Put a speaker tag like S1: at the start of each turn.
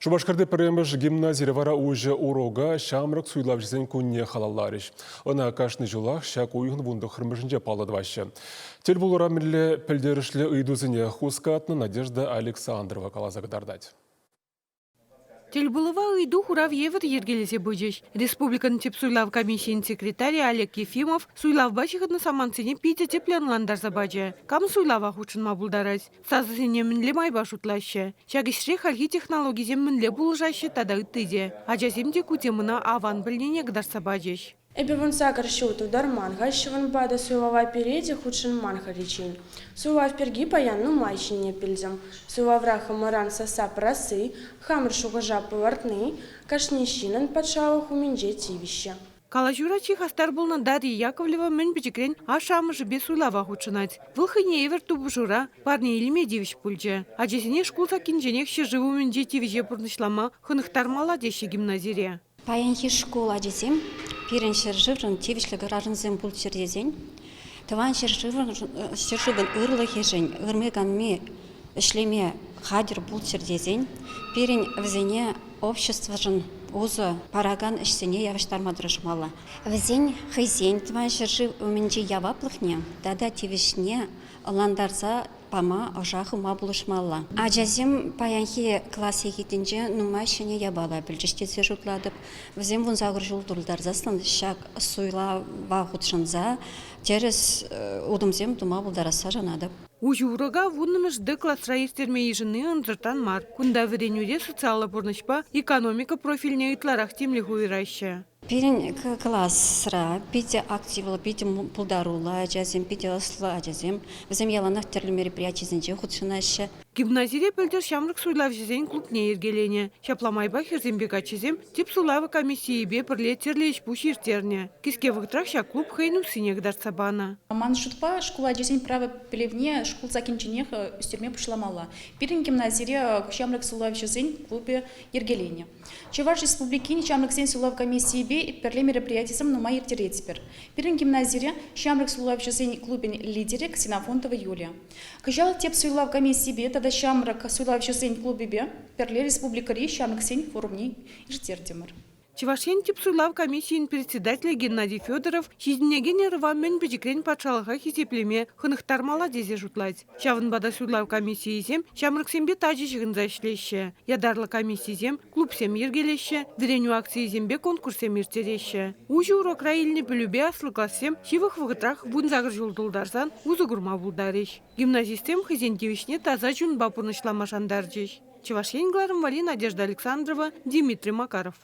S1: Шубашкарды піріміш гимназире вара уже урога шамрак суйлап жезен күнне халаларыш. Она кашны жылах шак уйын вунды хырмышынже паладывашы. Тел булура милле пілдерішлі ыйдузыне хускатны Надежда Александрова калазагдардать.
S2: Тельбулова уйду Хуравьевер ергелесе бөжеш. Республиканы теп суйлав комиссиян секретарь Олег Ефимов суйлав башығыдны саманцене пите теплянландар забаджа. Кам суйлава хучын мабулдарась. Сазысене мінле майба шутлашы. Шагишре халги технологизем мінле булжашы тада үттіде. Ажаземде кутемына аван білнене гдар сабаджеш.
S3: Эбивон сакар щуту дарман, гащиван бада суйлава переди худшин манха речин. Суйлав перги паянну майщине пильзам. Суйлав раха маран саса прасы, хамр шугажа повартны, кашнищинан подшавах уминже тивище.
S2: Калажурачи хастар булна Дарья Яковлева мен бежекрен ашамы жбе суйлава хучынать. Вылхыне евер тубужура парни или медивич пульже. Ажесене шкулса кинженекші живу менже тивиже пурнышлама хынықтар маладеші гимназире.
S4: Паянхи школа десем, пиреншер живрын тевишлі гаражынзен бұл чердезен. Таваншер живрын ырлы хежен, ырмеганме ішлеме хадир бұл чердезен. Пирен взене общество жын озы параган ішсене явыштармадырышмалы. Взен хызен таваншер жив өменже яваплықне, дада тевишне ландарза пама ожахы мабулышмалла. Ажазем паянхи классе кетінже нумайшыне ябала білжіштесе жұтладып. Взем вон зағыр жылдырылдарзасын шак суйла вағытшынза терес удымзем дума бұлдараса жанадып.
S2: Ужурага вуннымышды классра естерме ежіні ынзыртан мар. Кунда веренюде социалы бұрнышпа экономика профильне үтларах темлі хуйрайшы.
S4: Пирен классра, пите активлы, пите пулдарула, ажазем, пите осла, ажазем. Взем яланах терлі мероприятиезінже худшынашы.
S2: Гимназире пілдер шамрық суйлав жезен клубне ергелене. Шапламайба херзембека чезем, тип сулавы комиссии бе пірле терлеш бұш ертерне. Киске вғытрах ша клуб хайну синек дарсабана.
S5: Ман шутпа школа жезен правы пілевне школ закинченех үстерме пұшламала. Пирен гимназире шамрық сулав жезен клубе ергелене. Чеваш республикин шамрық сен сулав комиссии бе перле мероприятиесом нума ертере теперь. Пирен гимназире шамрық сулав жезен клубен лидере Ксенофонтова Юлия. Кыжал теп сулав комиссии бе да шамрак суйлав жезен клубе бе перле республикари шамрак сен форумни иртердемір.
S2: Чевашен тип суйлав комиссиян председателя Геннадий Федоров шизінеген рвамен бежекрен патшалыға хизеплеме хынықтар маладезе жұтлать. Шавын бада суйлав комиссиязем шамрыксембе тажы жығынза ішлеші. Ядарлы комиссиязем клубсем ергелеші, дыреню акциязембе конкурсем ертереші. Ужы урок райыльне білубе аслы классем шивых вғытрах вунзағыр жолдылдарсан узыгырма бұлдареш. Гимназистем хызентевишне таза жүн бапырнышламашандар жеш. Чевашен гларым вали Надежда Александрова, Дмитрий Макаров.